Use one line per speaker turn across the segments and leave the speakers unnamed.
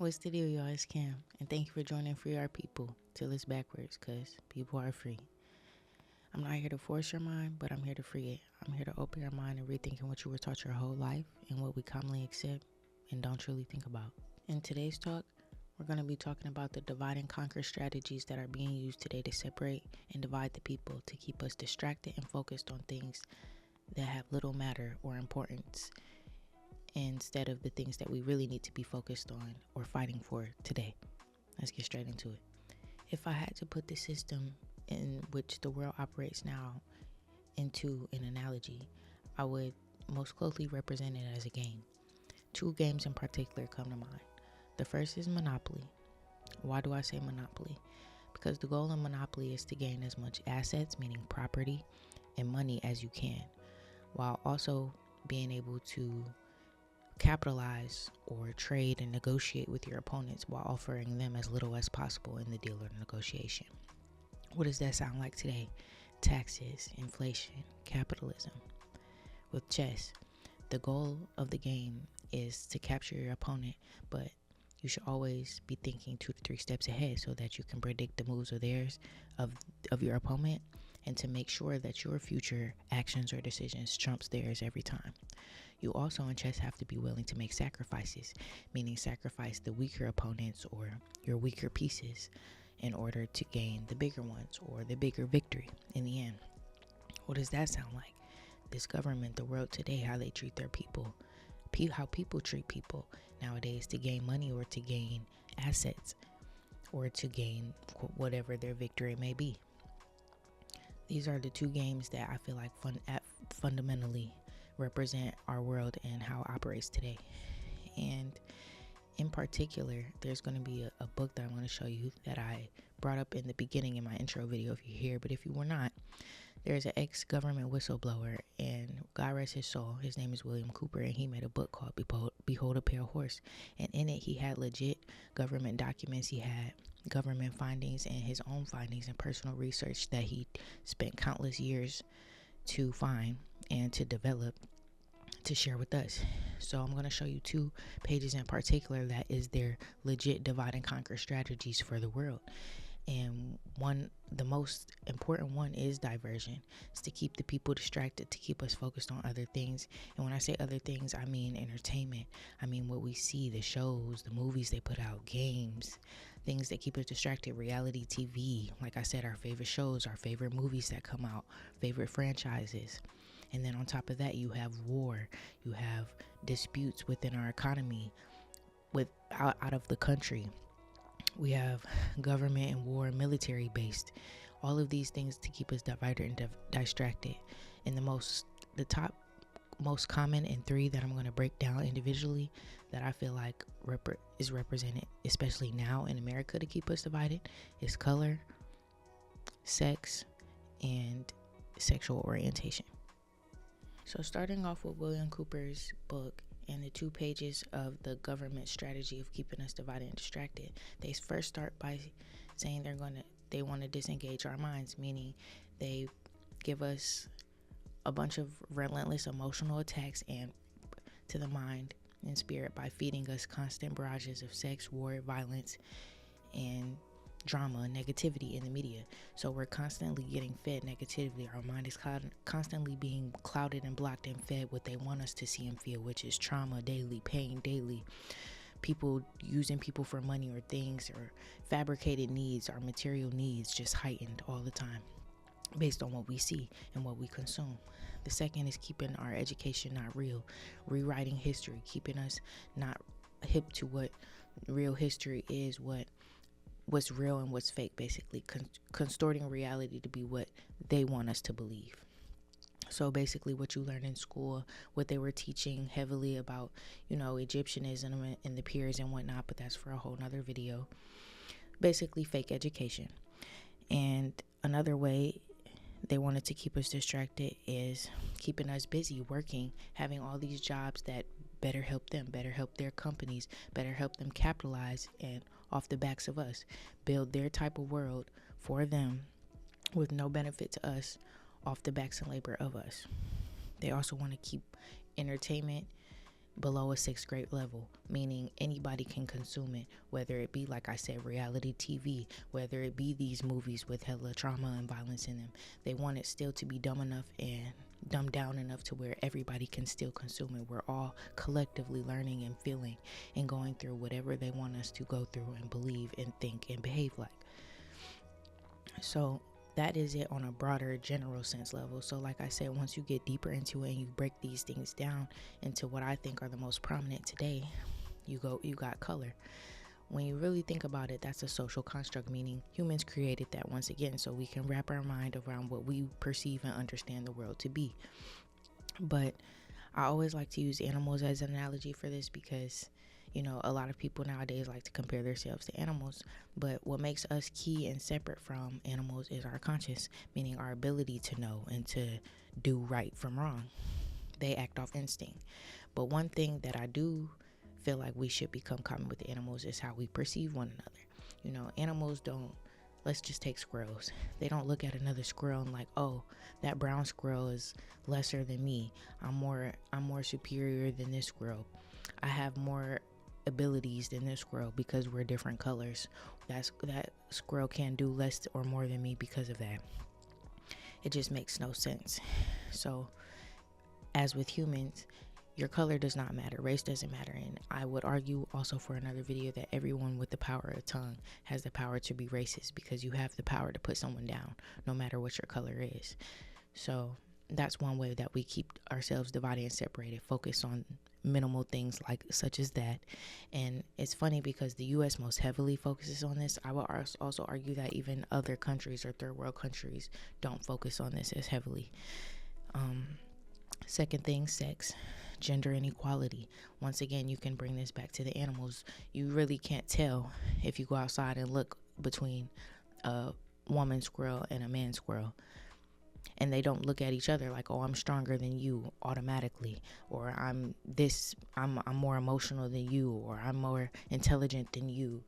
What's the deal, y'all? It's Cam, and thank you for joining FreeRPeople till it's backwards, because people are free. I'm not here to force your mind, but I'm here to free it. I'm here to open your mind and rethinking what you were taught your whole life and what we commonly accept and don't truly think about. In today's talk, we're going to be talking about the divide and conquer strategies that are being used today to separate and divide the people to keep us distracted and focused on things that have little matter or importance instead of the things that we really need to be focused on or fighting for today. Let's get straight into it. If I had to put the system in which the world operates now into an analogy, I would most closely represent it as a game. Two games in particular come to mind. The first is Monopoly. Why do I say Monopoly? Because the goal in Monopoly is to gain as much assets, meaning property and money, as you can, while also being able to capitalize or trade and negotiate with your opponents while offering them as little as possible in the deal or negotiation. What does that sound like today? Taxes, inflation, capitalism. With chess, the goal of the game is to capture your opponent, but you should always be thinking 2 to 3 steps ahead so that you can predict the moves of theirs of your opponent, and to make sure that your future actions or decisions trumps theirs every time. You also in chess have to be willing to make sacrifices, meaning sacrifice the weaker opponents or your weaker pieces in order to gain the bigger ones or the bigger victory in the end. What does that sound like? This government, the world today, how they treat their people, how people treat people nowadays to gain money or to gain assets or to gain whatever their victory may be. These are the two games that I feel like fundamentally represent our world and how it operates today. And in particular, there's going to be a book that I want to show you that I brought up in the beginning in my intro video if you're here, but if you were not, there's an ex-government whistleblower, and God rest his soul, his name is William Cooper, and he made a book called Behold a Pale Horse, and in it he had legit government documents, he had government findings and his own findings and personal research that he spent countless years to find and to develop to share with us. So I'm going to show you 2 pages in particular that is their legit divide and conquer strategies for the world. And the most important one is diversion. It's to keep the people distracted, to keep us focused on other things. And when I say other things, I mean entertainment. I mean what we see, the shows, the movies they put out, games, things that keep us distracted, reality TV. Like I said, our favorite shows, our favorite movies that come out, favorite franchises. And then on top of that, you have war, you have disputes within our economy, out of the country. We have government and war and military based. All of these things to keep us divided and distracted. And the top most common and 3 that I'm going to break down individually that I feel like is represented, especially now in America, to keep us divided, is color, sex, and sexual orientation. So starting off with William Cooper's book and the 2 pages of the government strategy of keeping us divided and distracted, they first start by saying they want to disengage our minds, meaning they give us a bunch of relentless emotional attacks and to the mind and spirit by feeding us constant barrages of sex, war, violence, and drama, negativity in the media. So we're constantly getting fed negativity. Our mind is constantly being clouded and blocked and fed what they want us to see and feel, which is trauma daily, pain daily, people using people for money or things, or fabricated needs, our material needs just heightened all the time based on what we see and what we consume. The second is keeping our education not real, rewriting history, keeping us not hip to what real history is, what's real and what's fake, basically contorting reality to be what they want us to believe. So basically what you learn in school, what they were teaching heavily about, Egyptianism and the pyramids and whatnot, but that's for a whole nother video. Basically fake education. And another way they wanted to keep us distracted is keeping us busy working, having all these jobs that better help them, better help their companies, better help them capitalize and off the backs of us, build their type of world for them with no benefit to us off the backs and labor of us. They also want to keep entertainment below a sixth grade level, meaning anybody can consume it, whether it be, like I said, reality TV, whether it be these movies with hella trauma and violence in them. They want it still to be dumb enough and dumbed down enough to where everybody can still consume it. We're all collectively learning and feeling and going through whatever they want us to go through and believe and think and behave like. So that is it on a broader general sense level. So like I said, once you get deeper into it and you break these things down into what I think are the most prominent today, you got color. When you really think about it, that's a social construct, meaning humans created that once again so we can wrap our mind around what we perceive and understand the world to be. But I always like to use animals as an analogy for this because, you know, a lot of people nowadays like to compare themselves to animals, but what makes us key and separate from animals is our conscience, meaning our ability to know and to do right from wrong. They act off instinct. But one thing that I do feel like we should become common with animals is how we perceive one another. You know, animals don't, let's just take squirrels. They don't look at another squirrel and like, oh, that brown squirrel is lesser than me. I'm more superior than this squirrel. I have more abilities than this squirrel because we're different colors. That squirrel can do less or more than me because of that. It just makes no sense. So as with humans, your color does not matter. Race doesn't matter. And I would argue also for another video that everyone with the power of tongue has the power to be racist because you have the power to put someone down no matter what your color is. So that's one way that we keep ourselves divided and separated, focus on minimal things like such as that. And it's funny because the US most heavily focuses on this. I will also argue that even other countries or third world countries don't focus on this as heavily. Second thing, sex, gender inequality. Once again, you can bring this back to the animals. You really can't tell if you go outside and look between a woman squirrel and a man squirrel. And they don't look at each other like, oh, I'm stronger than you automatically, or I'm more emotional than you, or I'm more intelligent than you.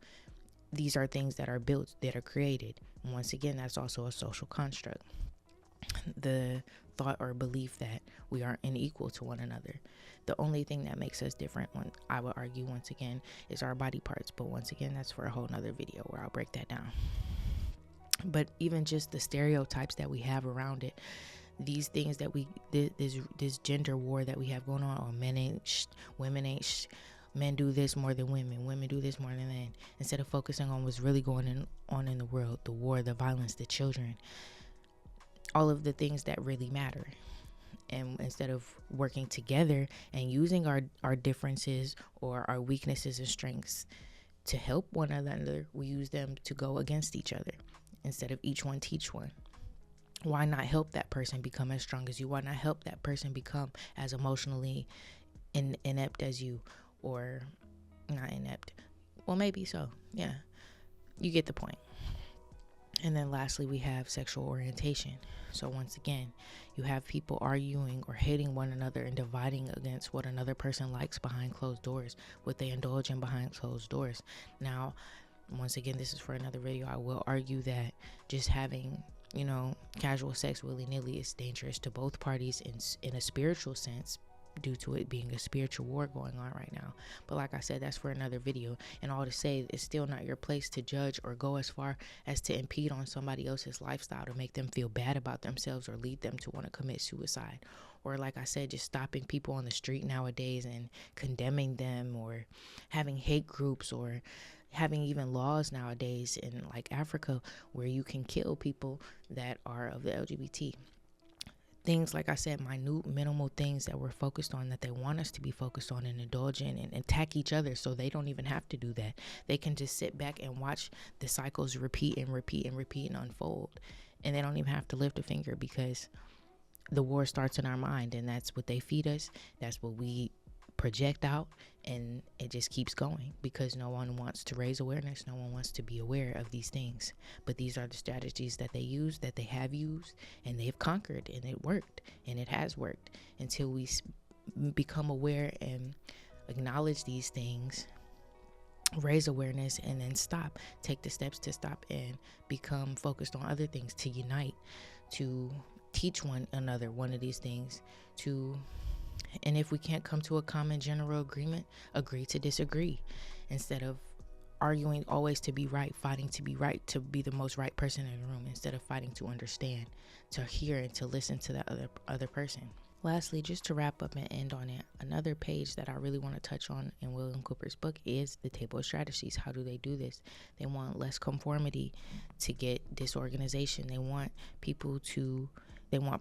These are things that are built, that are created. And once again, that's also a social construct. The thought or belief that we are unequal to one another. The only thing that makes us different, I would argue once again, is our body parts. But once again, that's for a whole nother video where I'll break that down. But even just the stereotypes that we have around it, these things that this gender war that we have going on, or men ain't women ain't men do this more than women do this more than men, instead of focusing on what's really going on in the world, the war, the violence, the children, all of the things that really matter. And instead of working together and using our differences or our weaknesses and strengths to help one another, we use them to go against each other instead of each one teach one. Why not help that person become as strong as you? Why not help that person become as emotionally inept as you? Or not inept, well, maybe so. Yeah, you get the point. And then lastly, we have sexual orientation. So once again, you have people arguing or hating one another and dividing against what another person likes behind closed doors, what they indulge in behind closed doors. Now, once again, this is for another video. I will argue that just having, casual sex willy-nilly is dangerous to both parties in a spiritual sense, due to it being a spiritual war going on right now. But like I said, that's for another video. And all to say, it's still not your place to judge or go as far as to impede on somebody else's lifestyle to make them feel bad about themselves or lead them to want to commit suicide. Or like I said, just stopping people on the street nowadays and condemning them, or having hate groups, or having even laws nowadays in like Africa where you can kill people that are of the LGBT. Things, like I said, minute, minimal things that we're focused on, that they want us to be focused on and indulge in and attack each other, so they don't even have to do that. They can just sit back and watch the cycles repeat and repeat and repeat and unfold. And they don't even have to lift a finger because the war starts in our mind, and that's what they feed us. That's what we project out, and it just keeps going because no one wants to raise awareness. No one wants to be aware of these things. But these are the strategies that they use, that they have used, and they've conquered, and it worked, and it has worked until we become aware and acknowledge these things, raise awareness, and then stop, take the steps to stop and become focused on other things, to unite, to teach one another one of these things, to And if we can't come to a common general agreement, agree to disagree. Instead of arguing always to be right, fighting to be right, to be the most right person in the room, instead of fighting to understand, to hear, and to listen to that other person. Lastly, just to wrap up and end on it, another page that I really want to touch on in William Cooper's book is the table of strategies. How do they do this? They want less conformity to get disorganization. They want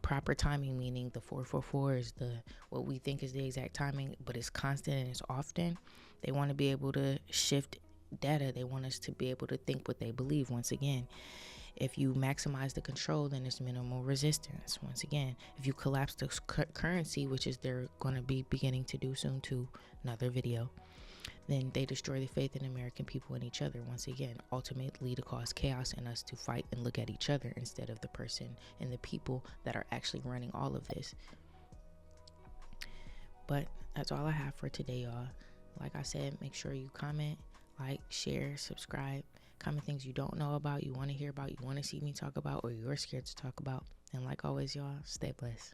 proper timing, meaning the 444 is what we think is the exact timing, but it's constant and it's often. They want to be able to shift data. They want us to be able to think what they believe. Once again, if you maximize the control, then it's minimal resistance. Once again, if you collapse the currency, which is they're going to be beginning to do soon to another video, then they destroy the faith in American people and each other. Once again, ultimately to cause chaos and us to fight and look at each other instead of the person and the people that are actually running all of this. But that's all I have for today, y'all. Like I said, make sure you comment, like, share, subscribe. Comment things you don't know about, you want to hear about, you want to see me talk about, or you're scared to talk about. And like always, y'all, stay blessed.